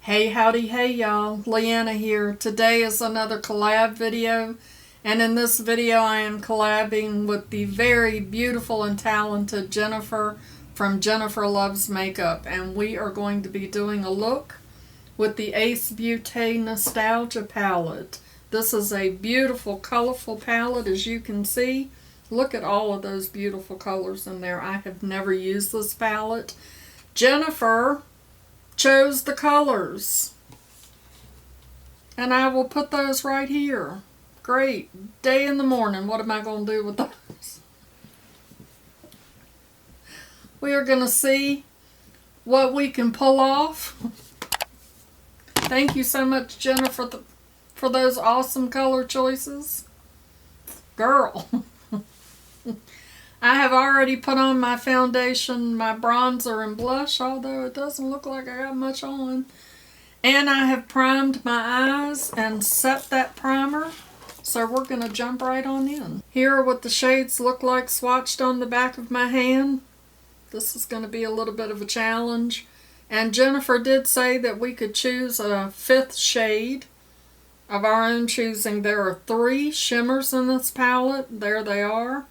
Hey, howdy, hey y'all, Leanna here. Today is another collab video, and in this video I am collabing with the very beautiful and talented Jennifer from Jennifer Loves Makeup, and we are going to be doing a look with the Beaute Nostalgia palette. This is a beautiful, colorful palette, as you can see. Look at all of those beautiful colors in there. I have never used this palette. Jennifer chose the colors, and I will put those right here. Great day in the morning. What am I going to do with those? We are going to see what we can pull off. Thank you so much, Jennifer, for those awesome color choices. Girl. I have already put on my foundation, my bronzer and blush, although it doesn't look like I got much on. And I have primed my eyes and set that primer. So we're going to jump right on in. Here are what the shades look like swatched on the back of my hand. This is going to be a little bit of a challenge. And Jennifer did say that we could choose a 5th shade of our own choosing. There are 3 shimmers in this palette. There they are.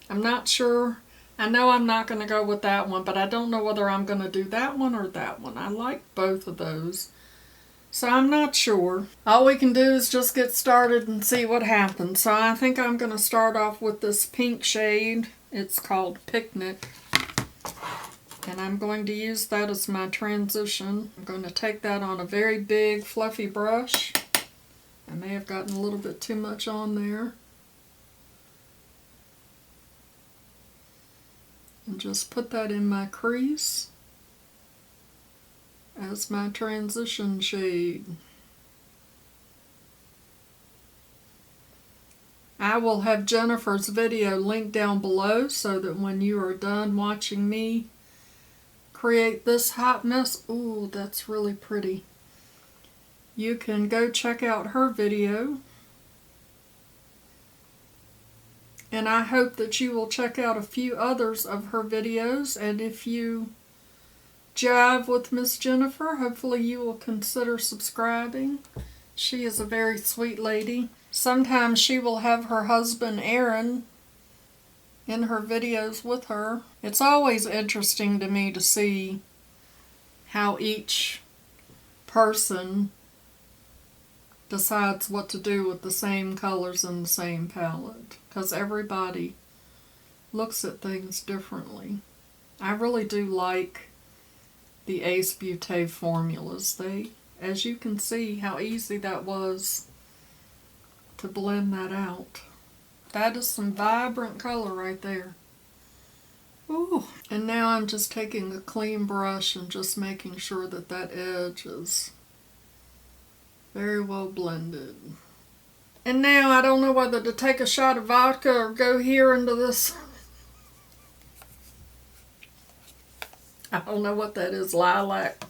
I'm not sure. I know I'm not going to go with that one, but I don't know whether I'm going to do that one or that one. I like both of those, so I'm not sure. All we can do is just get started and see what happens. So I think I'm going to start off with this pink shade. It's called Picnic, and I'm going to use that as my transition. I'm going to take that on a very big fluffy brush. I may have gotten a little bit too much on there. And just put that in my crease as my transition shade. I will have Jennifer's video linked down below so that when you are done watching me create this hot mess, ooh, that's really pretty, you can go check out her video. And I hope that you will check out a few others of her videos. And if you jive with Miss Jennifer, hopefully you will consider subscribing. She is a very sweet lady. Sometimes she will have her husband Aaron in her videos with her. It's always interesting to me to see how each person decides what to do with the same colors in the same palette, because everybody looks at things differently. I really do like the Beaute formulas. As you can see how easy that was to blend that out. That is some vibrant color right there. Ooh. And now I'm just taking a clean brush and just making sure that that edge is very well blended. And now I don't know whether to take a shot of vodka or go here into this. I don't know what that is, lilac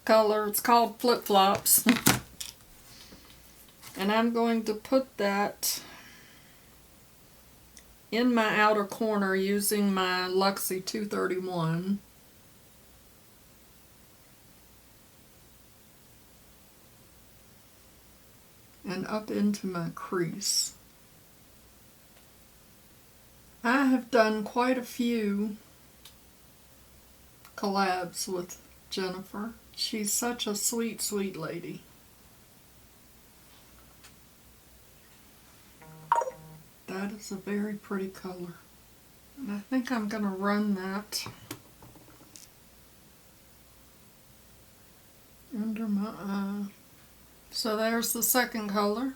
color. It's called Flipflops. And I'm going to put that in my outer corner using my Luxie 231. And up into my crease. I have done quite a few collabs with Jennifer. She's such a sweet, sweet lady. That is a very pretty color. And I think I'm going to run that under my eye. So there's the second color.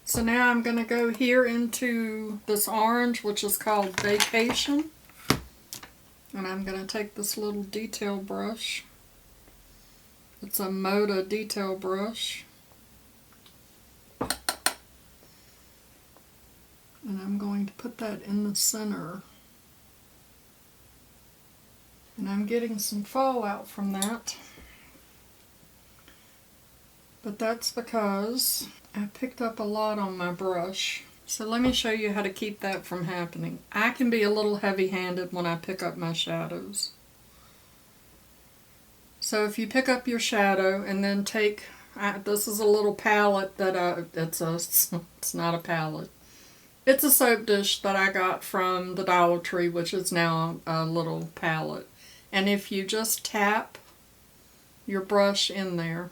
So now I'm going to go here into this orange, which is called Vacation. And I'm going to take this little detail brush. It's a Moda detail brush. And I'm going to put that in the center. And I'm getting some fallout from that. But that's because I picked up a lot on my brush. So let me show you how to keep that from happening. I can be a little heavy-handed when I pick up my shadows. So if you pick up your shadow and then take, this is a little palette that it's not a palette. It's a soap dish that I got from the Dollar Tree, which is now a little palette. And if you just tap your brush in there,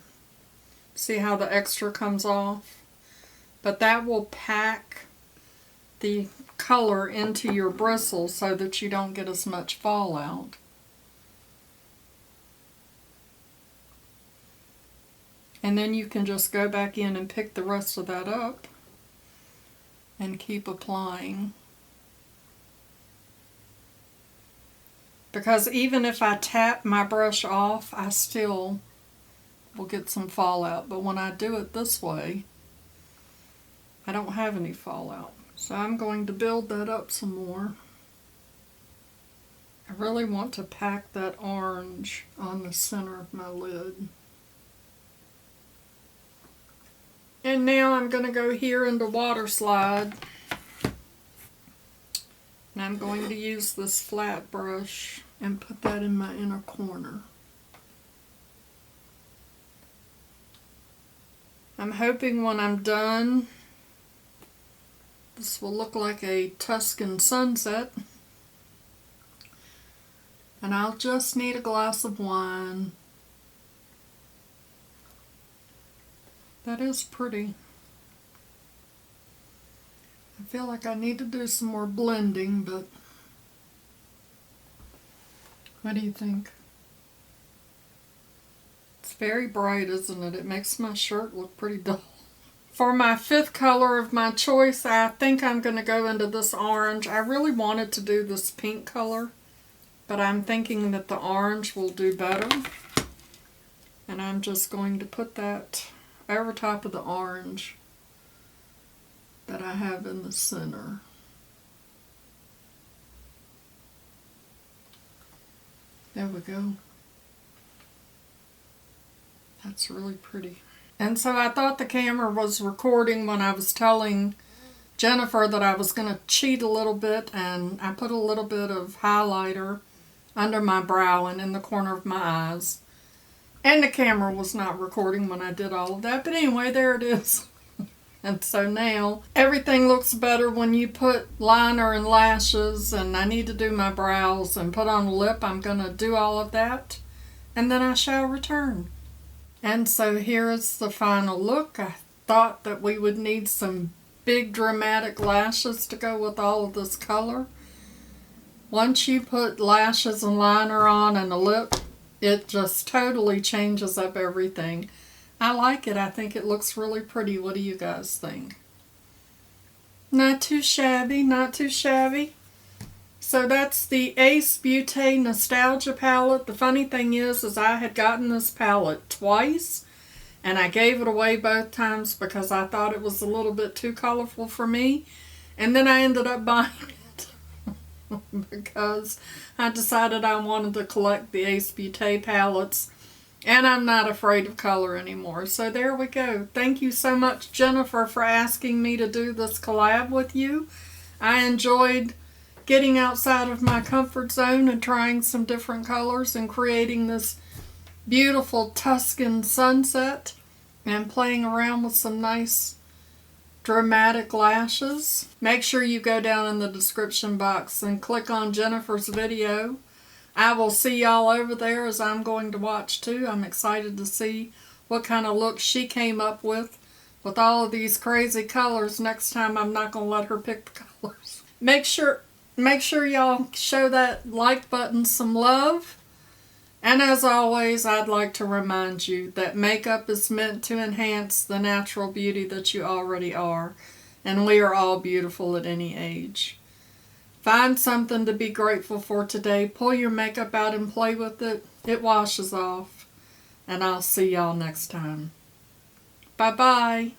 see how the extra comes off? But that will pack the color into your bristles so that you don't get as much fallout. And then you can just go back in and pick the rest of that up and keep applying. Because even if I tap my brush off, I still will get some fallout. But when I do it this way, I don't have any fallout. So I'm going to build that up some more. I really want to pack that orange on the center of my lid. And now I'm going to go here into Water Slide. And I'm going to use this flat brush and put that in my inner corner. I'm hoping when I'm done, this will look like a Tuscan Sunset. And I'll just need a glass of wine. That is pretty. I feel like I need to do some more blending, but what do you think? It's very bright, isn't it? It makes my shirt look pretty dull. For my fifth color of my choice, I think I'm going to go into this orange. I really wanted to do this pink color, but I'm thinking that the orange will do better. And I'm just going to put that over top of the orange that I have in the center. There we go. That's really pretty. And so I thought the camera was recording when I was telling Jennifer that I was going to cheat a little bit, and I put a little bit of highlighter under my brow and in the corner of my eyes. And the camera was not recording when I did all of that. But anyway, there it is. And so now everything looks better when you put liner and lashes, and I need to do my brows and put on a lip. I'm going to do all of that, and then I shall return. And so here is the final look. I thought that we would need some big dramatic lashes to go with all of this color. Once you put lashes and liner on and a lip, it just totally changes up everything. I like it. I think it looks really pretty. What do you guys think? Not too shabby, not too shabby. So that's the Ace Beaute Nostalgia palette. The funny thing is I had gotten this palette twice, and I gave it away both times because I thought it was a little bit too colorful for me. And then I ended up buying it because I decided I wanted to collect the Ace Beaute palettes, and I'm not afraid of color anymore. So there we go. Thank you so much, Jennifer, for asking me to do this collab with you. I enjoyed getting outside of my comfort zone and trying some different colors and creating this beautiful Tuscan Sunset and playing around with some nice dramatic lashes. Make sure you go down in the description box and click on Jennifer's video. I will see y'all over there, as I'm going to watch too. I'm excited to see what kind of look she came up with all of these crazy colors. Next time I'm not going to let her pick the colors. Make sure y'all show that like button some love. And as always, I'd like to remind you that makeup is meant to enhance the natural beauty that you already are. And we are all beautiful at any age. Find something to be grateful for today. Pull your makeup out and play with it. It washes off. And I'll see y'all next time. Bye-bye.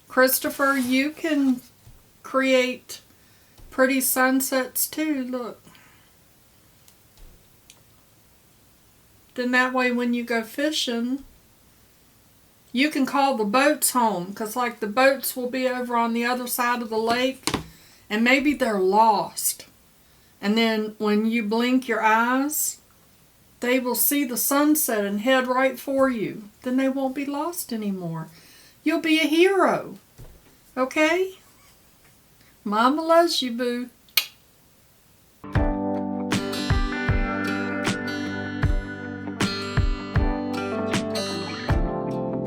Christopher, you can create pretty sunsets too. Look. Then that way when you go fishing, you can call the boats home. Because like the boats will be over on the other side of the lake. And maybe they're lost. And then when you blink your eyes, they will see the sunset and head right for you. Then they won't be lost anymore. You'll be a hero. Okay? Mama loves you, boo.